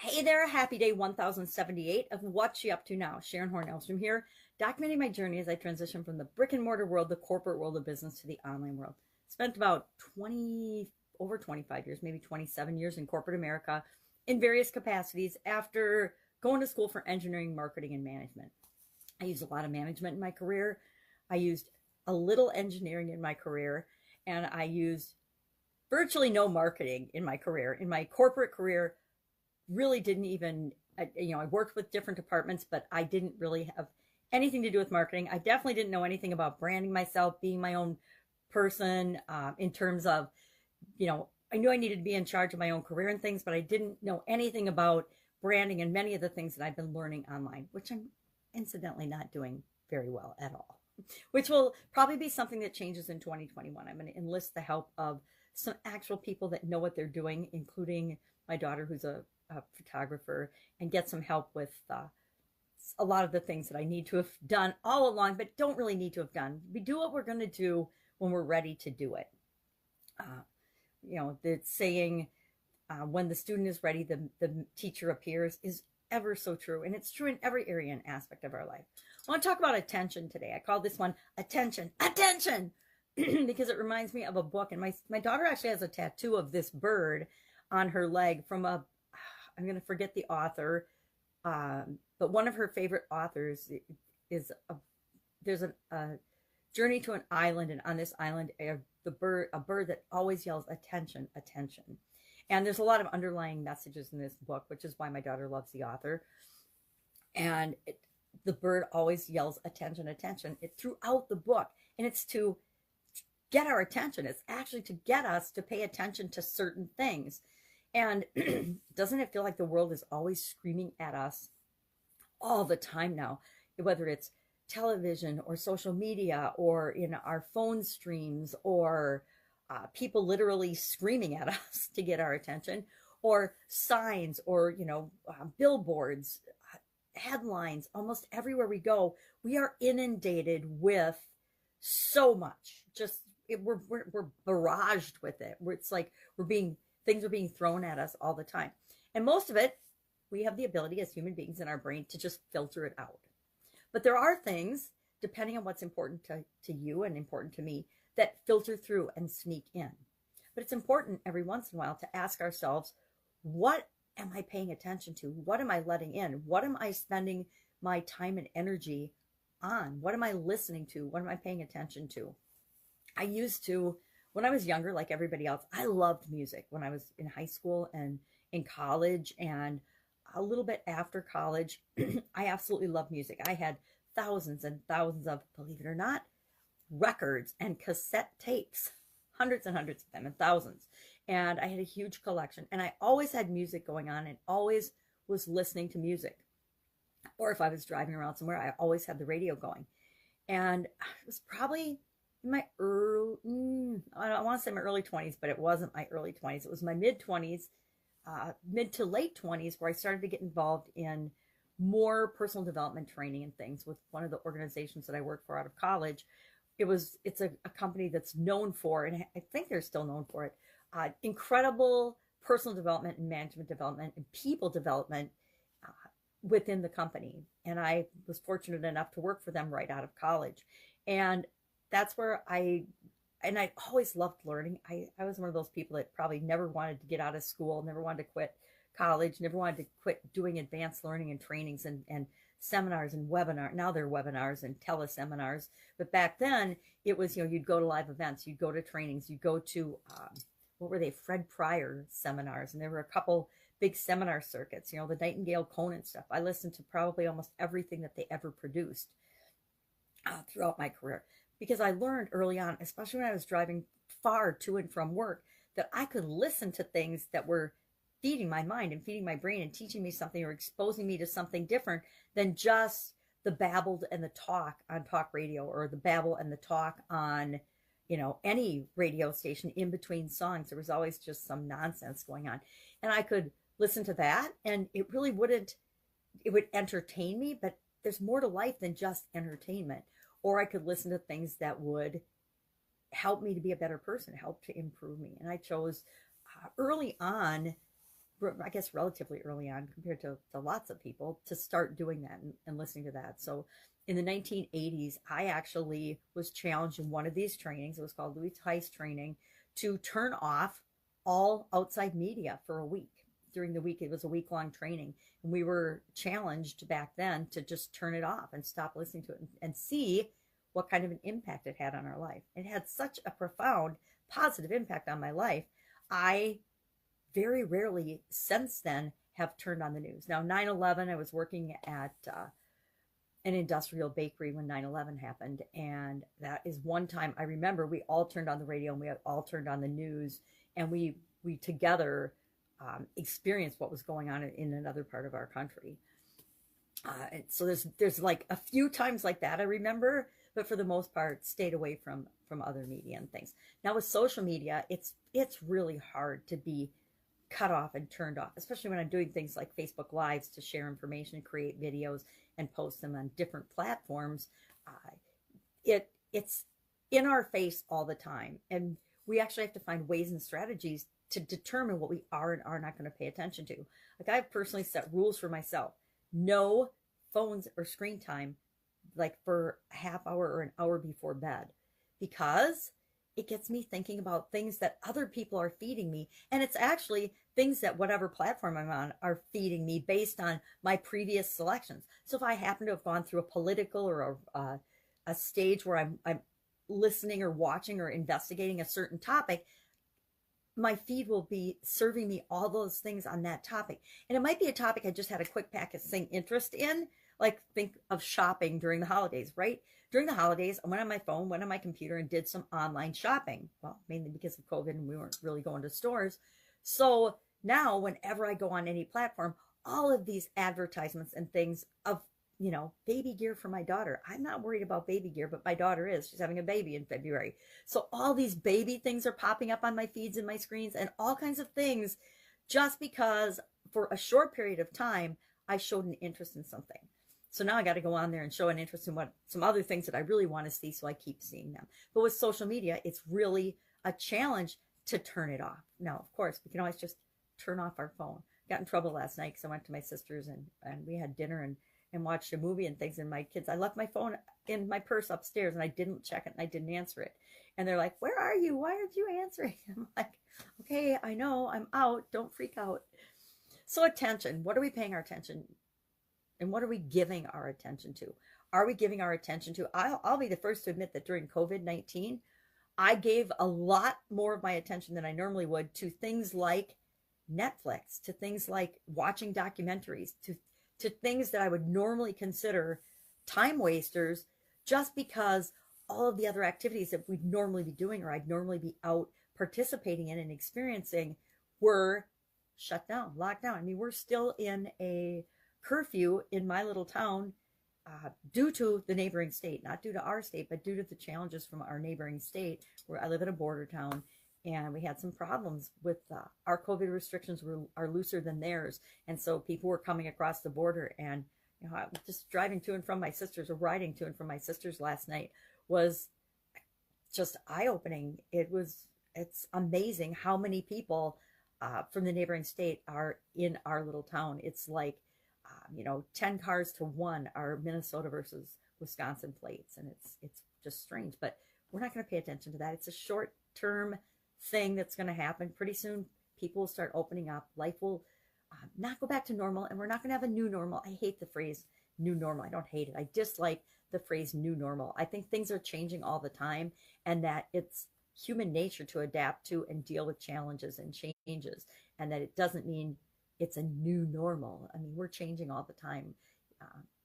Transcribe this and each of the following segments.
Hey there, happy day 1078 of What You Up To Now. Sharon Horne-Ellstrom here, documenting my journey as I transition from the brick and mortar world, the corporate world of business, to the online world. Spent about over 25 years, maybe 27 years in corporate America in various capacities after going to school for engineering, marketing, and management. I used a lot of management in my career. I used a little engineering in my career, and I used virtually no marketing in my career. In my corporate career, really didn't even, I worked with different departments, but I didn't really have anything to do with marketing. I definitely didn't know anything about branding myself, being my own person, in terms of, I knew I needed to be in charge of my own career and things, but I didn't know anything about branding and many of the things that I've been learning online, which I'm incidentally not doing very well at all, which will probably be something that changes in 2021. I'm going to enlist the help of some actual people that know what they're doing, including my daughter, who's a photographer, and get some help with a lot of the things that I need to have done all along, but don't really need to have done. We do what we're going to do when we're ready to do it. The saying, when the student is ready, the teacher appears, is ever so true. And it's true in every area and aspect of our life. I want to talk about attention today. I call this one Attention, Attention, because it reminds me of a book. And my daughter actually has a tattoo of this bird on her leg from I'm going to forget the author, but one of her favorite authors is there's a journey to an island, and on this island, a bird that always yells attention, attention. And there's a lot of underlying messages in this book, which is why my daughter loves the author. And the bird always yells attention, attention throughout the book, and it's to get our attention. It's actually to get us to pay attention to certain things. And doesn't it feel like the world is always screaming at us all the time now, whether it's television or social media or in our phone streams, or people literally screaming at us to get our attention, or signs, or, billboards, headlines. Almost everywhere we go, we are inundated with so much. We're barraged with it. It's like things are being thrown at us all the time. And most of it, we have the ability as human beings in our brain to just filter it out. But there are things, depending on what's important to you and important to me, that filter through and sneak in. But it's important every once in a while to ask ourselves, what am I paying attention to? What am I letting in? What am I spending my time and energy on? What am I listening to? What am I paying attention to? I used to, when I was younger, like everybody else, I loved music. When I was in high school and in college and a little bit after college, I absolutely loved music. I had thousands and thousands of, believe it or not, records and cassette tapes, hundreds and hundreds of them, and thousands. And I had a huge collection, and I always had music going on and always was listening to music. Or if I was driving around somewhere, I always had the radio going. And it was probably in my I want to say my early 20s, but it wasn't my early 20s. It was my mid 20s, mid to late 20s, where I started to get involved in more personal development training and things with one of the organizations that I worked for out of college. It's a company that's known for, and I think they're still known for it, incredible personal development and management development and people development within the company. And I was fortunate enough to work for them right out of college. And that's where I always loved learning. I was one of those people that probably never wanted to get out of school, never wanted to quit college, never wanted to quit doing advanced learning and trainings and seminars and webinars. Now they're webinars and teleseminars. But back then it was, you'd go to live events, you'd go to trainings, you'd go to, what were they? Fred Pryor seminars. And there were a couple big seminar circuits, the Nightingale Conant stuff. I listened to probably almost everything that they ever produced throughout my career. Because I learned early on, especially when I was driving far to and from work, that I could listen to things that were feeding my mind and feeding my brain and teaching me something or exposing me to something different than just the babbled and the talk on talk radio, or the babble and the talk on, any radio station in between songs. There was always just some nonsense going on. And I could listen to that, and it would entertain me, but there's more to life than just entertainment. Or I could listen to things that would help me to be a better person, help to improve me. And I chose early on I guess, relatively early on compared to lots of people to start doing that and listening to that. So in the 1980s, I actually was challenged in one of these trainings. It was called Louis Tice training, to turn off all outside media for a week. During the week, it was a week-long training, and we were challenged back then to just turn it off and stop listening to it and see what kind of an impact it had on our life. It had such a profound positive impact on my life. I very rarely since then have turned on the news. Now, 9/11, I was working at an industrial bakery when 9/11 happened. And that is one time I remember we all turned on the radio and we all turned on the news, and we together experienced what was going on in another part of our country. And so there's like a few times like that I remember, but for the most part, stayed away from other media and things. Now with social media, it's really hard to be cut off and turned off, especially when I'm doing things like Facebook Lives to share information, create videos, and post them on different platforms. It's in our face all the time, and we actually have to find ways and strategies to determine what we are and are not going to pay attention to. Like, I've personally set rules for myself: no phones or screen time, like for a half hour or an hour before bed, because it gets me thinking about things that other people are feeding me. And it's actually things that whatever platform I'm on are feeding me based on my previous selections. So if I happen to have gone through a political or a stage where I'm listening or watching or investigating a certain topic, my feed will be serving me all those things on that topic. And it might be a topic I just had a quick passing interest in, like think of shopping during the holidays, right? During the holidays, I went on my phone, went on my computer, and did some online shopping. Well, mainly because of COVID and we weren't really going to stores. So now whenever I go on any platform, all of these advertisements and things of, baby gear for my daughter. I'm not worried about baby gear, but my daughter is. She's having a baby in February. So all these baby things are popping up on my feeds and my screens and all kinds of things, just because for a short period of time, I showed an interest in something. So now I got to go on there and show an interest in some other things that I really want to see, so I keep seeing them. But with social media, it's really a challenge to turn it off. Now, of course, we can always just turn off our phone. Got in trouble last night because I went to my sister's and we had dinner and watched a movie and things, and my kids, I left my phone in my purse upstairs and I didn't check it and I didn't answer it. And they're like, "Where are you? Why aren't you answering?" I'm like, "Okay, I know, I'm out. Don't freak out." So attention, what are we paying our attention? And what are we giving our attention to? Are we giving our attention to, I'll be the first to admit that during COVID-19, I gave a lot more of my attention than I normally would to things like Netflix, to things like watching documentaries, to things that I would normally consider time wasters, just because all of the other activities that we'd normally be doing or I'd normally be out participating in and experiencing were shut down, locked down. I mean, we're still in a curfew in my little town due to the neighboring state, not due to our state, but due to the challenges from our neighboring state, where I live in a border town. And we had some problems with our COVID restrictions are looser than theirs. And so people were coming across the border, and I was just driving to and from my sister's, or riding to and from my sister's last night, was just eye-opening. It's amazing how many people from the neighboring state are in our little town. It's like 10 cars to 1 are Minnesota versus Wisconsin plates, and it's just strange. But we're not going to pay attention to that. It's a short-term thing that's going to happen. Pretty soon, people will start opening up. Life will not go back to normal, and we're not going to have a new normal. I hate the phrase new normal. I don't hate it. I dislike the phrase new normal. I think things are changing all the time, and that it's human nature to adapt to and deal with challenges and changes, and that it doesn't mean it's a new normal. I mean, we're changing all the time.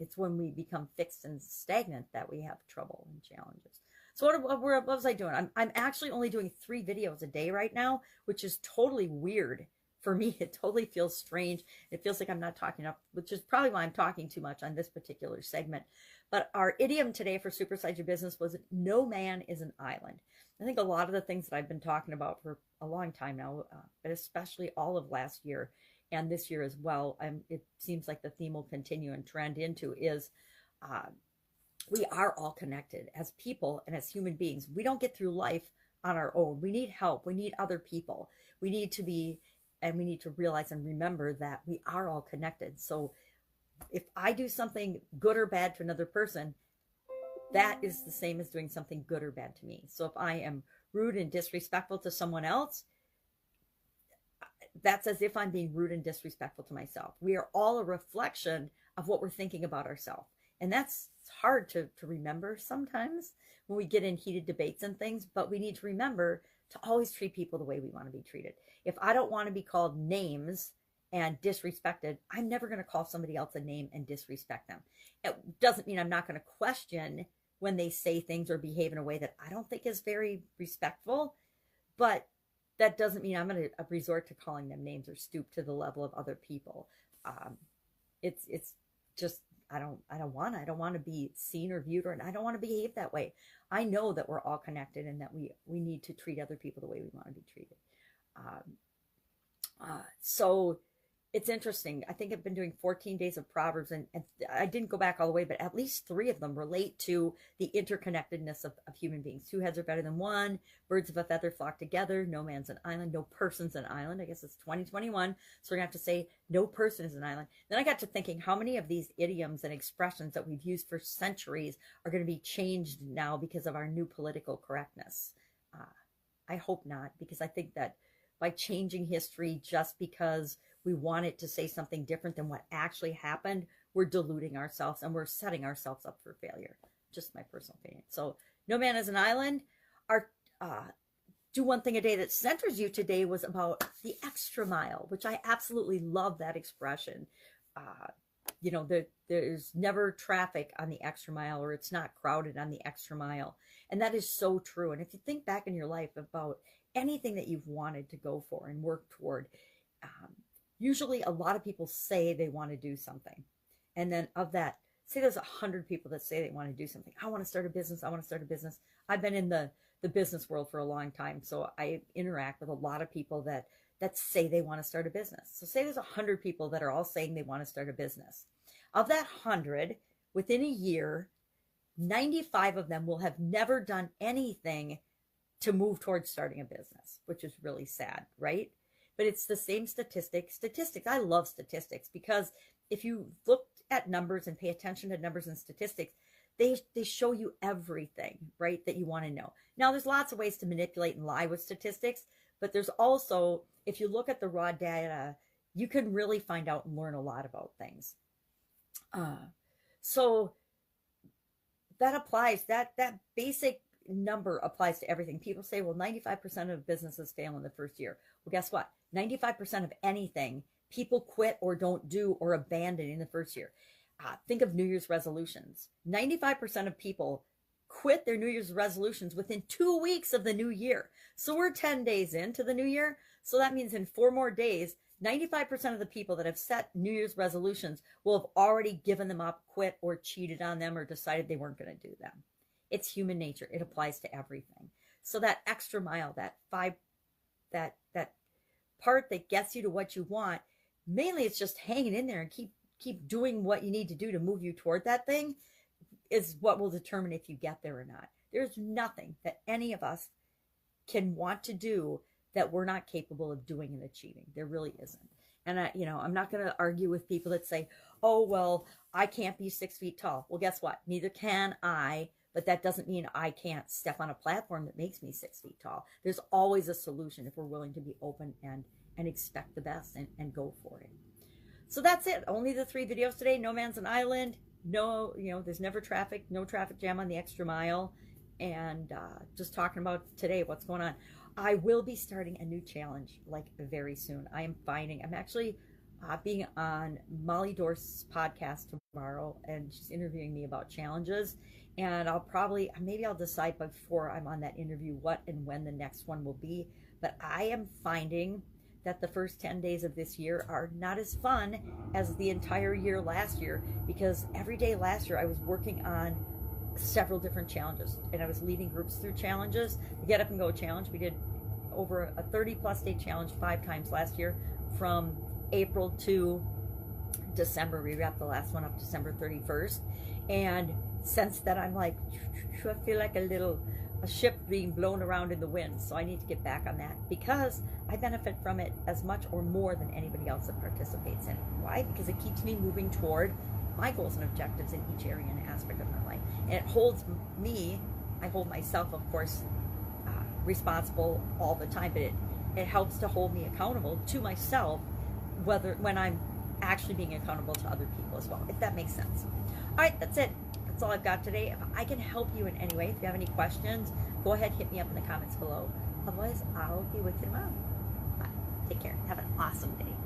It's when we become fixed and stagnant that we have trouble and challenges. So what was I doing? I'm actually only doing 3 videos a day right now, which is totally weird for me. It totally feels strange. It feels like I'm not talking enough, which is probably why I'm talking too much on this particular segment. But our idiom today for Supersize Your Business was, no man is an island. I think a lot of the things that I've been talking about for a long time now, but especially all of last year and this year as well, it seems like the theme will continue and trend into, is we are all connected as people and as human beings. We don't get through life on our own. We need help. We need other people. We need to be and we need to realize and remember that we are all connected. So if I do something good or bad to another person, that is the same as doing something good or bad to me. So if I am rude and disrespectful to someone else, that's as if I'm being rude and disrespectful to myself. We are all a reflection of what we're thinking about ourselves. And that's hard to remember sometimes when we get in heated debates and things, but we need to remember to always treat people the way we want to be treated. If I don't want to be called names and disrespected, I'm never going to call somebody else a name and disrespect them. It doesn't mean I'm not going to question when they say things or behave in a way that I don't think is very respectful, but that doesn't mean I'm going to resort to calling them names or stoop to the level of other people. It's just, I don't want to be seen or viewed, or I don't want to behave that way. I know that we're all connected and that we need to treat other people the way we want to be treated. So it's interesting. I think I've been doing 14 days of Proverbs, and I didn't go back all the way, but at least 3 of them relate to the interconnectedness of human beings. 2 heads are better than 1. Birds of a feather flock together. No man's an island. No person's an island. I guess it's 2021. So we're going to have to say no person is an island. Then I got to thinking how many of these idioms and expressions that we've used for centuries are going to be changed now because of our new political correctness. I hope not, because I think that by changing history just because we want it to say something different than what actually happened, we're deluding ourselves and we're setting ourselves up for failure. Just my personal opinion. So no man is an island. Our do one thing a day that centers you today was about the extra mile, which I absolutely love that expression. You know, there's never traffic on the extra mile, or it's not crowded on the extra mile. And that is so true. And if you think back in your life about anything that you've wanted to go for and work toward, usually a lot of people say they want to do something. And then of that, say there's 100 people that say they want to do something. I want to start a business. I want to start a business. I've been in the business world for a long time. So I interact with a lot of people that say they want to start a business. So say there's 100 people that are all saying they want to start a business. Of that 100, within a year, 95 of them will have never done anything to move towards starting a business, which is really sad, right? But it's the same statistics. I love statistics because if you look at numbers and pay attention to numbers and statistics, they show you everything, right, that you want to know. Now, there's lots of ways to manipulate and lie with statistics, but there's also, if you look at the raw data, you can really find out and learn a lot about things. So that applies, that basic number applies to everything. People say, well, 95% of businesses fail in the first year. Well, guess what? 95% of anything people quit or don't do or abandon in the first year. Think of New Year's resolutions. 95% of people quit their New Year's resolutions within 2 weeks of the new year. So we're 10 days into the new year. So that means in 4 more days, 95% of the people that have set New Year's resolutions will have already given them up, quit, or cheated on them, or decided they weren't going to do them. It's human nature. It applies to everything. So that extra mile, that part that gets you to what you want, mainly it's just hanging in there and keep doing what you need to do to move you toward that thing, is what will determine if you get there or not. There's nothing that any of us can want to do that we're not capable of doing and achieving. There really isn't. And I'm not going to argue with people that say, oh, well, I can't be 6 feet tall. Well, guess what? Neither can I. But that doesn't mean I can't step on a platform that makes me 6 feet tall. There's always a solution if we're willing to be open and expect the best and go for it. So that's it. Only the 3 videos today. No man's an island. No, there's never traffic. No traffic jam on the extra mile. And just talking about today, what's going on. I will be starting a new challenge like very soon. I'm actually being on Molly Dorse's podcast tomorrow, and she's interviewing me about challenges. And maybe I'll decide before I'm on that interview what and when the next one will be. But I am finding that the first 10 days of this year are not as fun as the entire year last year, because every day last year I was working on several different challenges, and I was leading groups through challenges. The Get Up and Go challenge, we did over a 30+ day challenge 5 times last year, from April to December. We wrapped the last one up December 31st. And since then, I'm like, I feel like a little a ship being blown around in the wind. So I need to get back on that because I benefit from it as much or more than anybody else that participates in it. Why? Because it keeps me moving toward my goals and objectives in each area and aspect of my life. And it holds me, I hold myself, of course, responsible all the time, but it helps to hold me accountable to myself, when I'm actually being accountable to other people as well, if that makes sense. All right, that's it. That's all I've got today. If I can help you in any way, if you have any questions, go ahead, hit me up in the comments below. Otherwise, I'll be with you tomorrow. Bye. Take care. Have an awesome day.